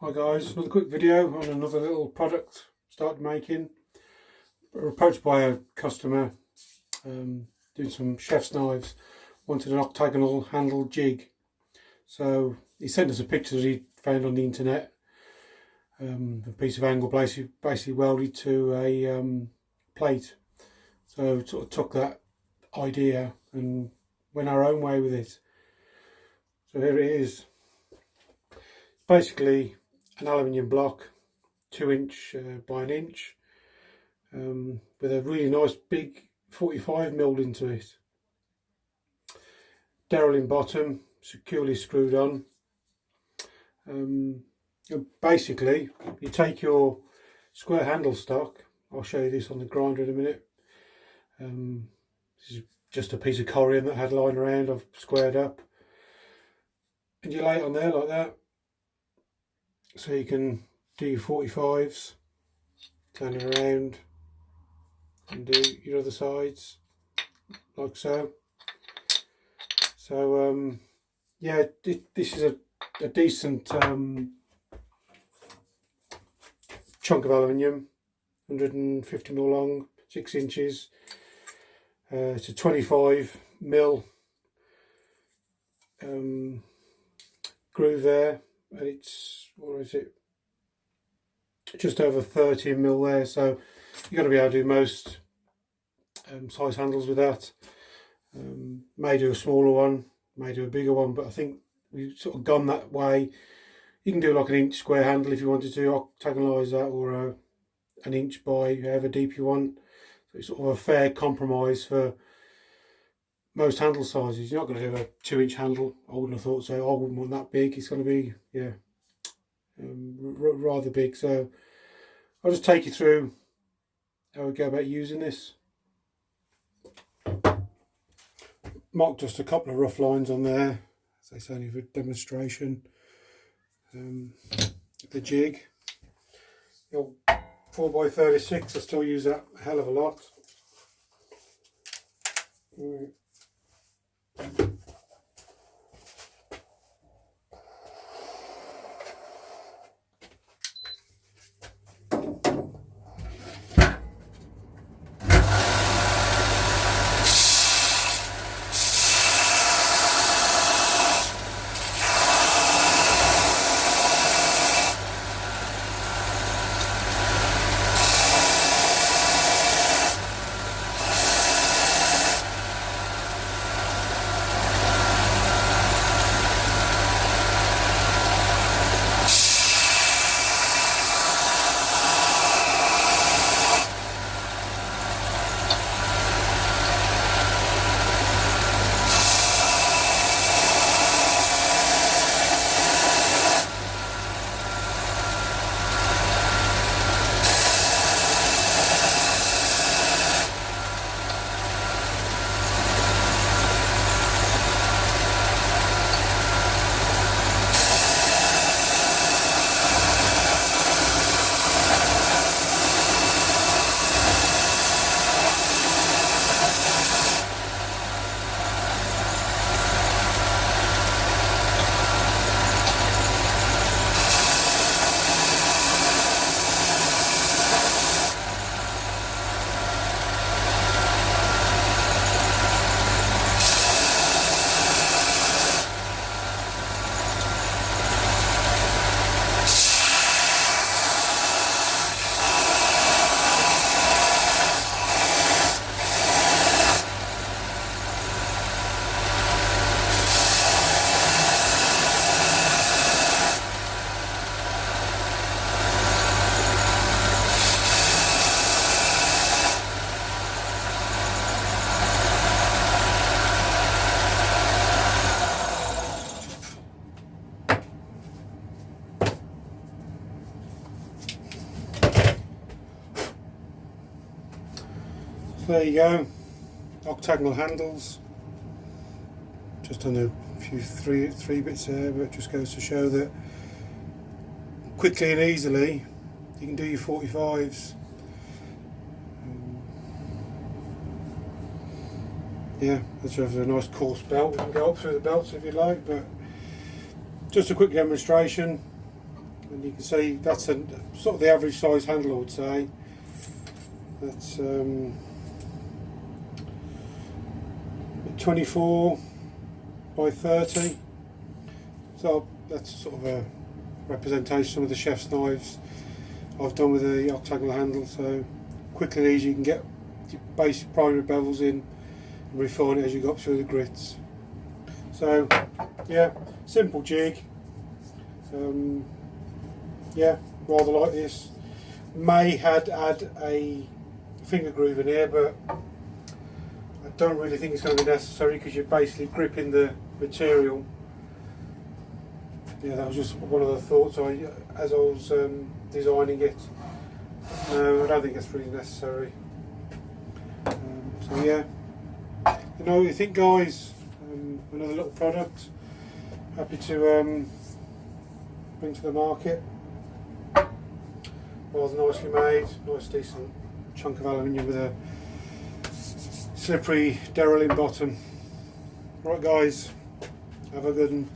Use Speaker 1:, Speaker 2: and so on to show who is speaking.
Speaker 1: Hi guys, another quick video on another little product started making. We were approached by a customer doing some chef's knives, wanted an octagonal handle jig. So he sent us a picture that he found on the internet, a piece of angle basically welded to a plate. So sort of took that idea and went our own way with it. So here it is. Basically an aluminium block, 2" by 1" with a really nice big 45 milled into it. Derrill bottom, securely screwed on. Basically, you take your square handle stock. I'll show you this on the grinder in a minute. This is just a piece of corian that had lying around. I've squared up, and you lay it on there like that, so you can do your 45s, turn it around and do your other sides like so. So yeah, this is a decent chunk of aluminium, 150mm long, 6 inches. It's a 25mm groove there, and it's, what is it, just over 13mm there. So you're going to be able to do most size handles with that. May do a smaller one, may do a bigger one, but I think we've sort of gone that way. You can do like an inch square handle if you wanted to octagonalise that, or an inch by however deep you want. So it's sort of a fair compromise for most handle sizes. You're not going to do a 2" handle. I wouldn't have thought so. I wouldn't want that big. It's going to be, yeah, rather big. So I'll just take you through how we go about using this. Mark just a couple of rough lines on there, as I say, only for demonstration. The jig, your 4x36, I still use that a hell of a lot. There you go, octagonal handles. Just on a few three bits there, but it just goes to show that quickly and easily you can do your 45s. Yeah, that's a nice coarse belt. We can go up through the belts if you like, but just a quick demonstration. and you can see that's a sort of the average size handle, I would say. That's 24 by 30, so that's sort of a representation of the chef's knives I've done with the octagonal handle. So quickly and easy, you can get your basic primary bevels in and refine it as you go up through the grits. So yeah, simple jig. Yeah, rather like this. May add a finger groove in here, but I don't really think it's going to be necessary because you're basically gripping the material. Yeah, that was just one of the thoughts as I was designing it. No, I don't think it's really necessary. So yeah, you know what you think, guys. Another little product, happy to bring to the market. Rather nicely made, nice decent chunk of aluminium with a slippery derrelling bottom. Right guys, have a good one.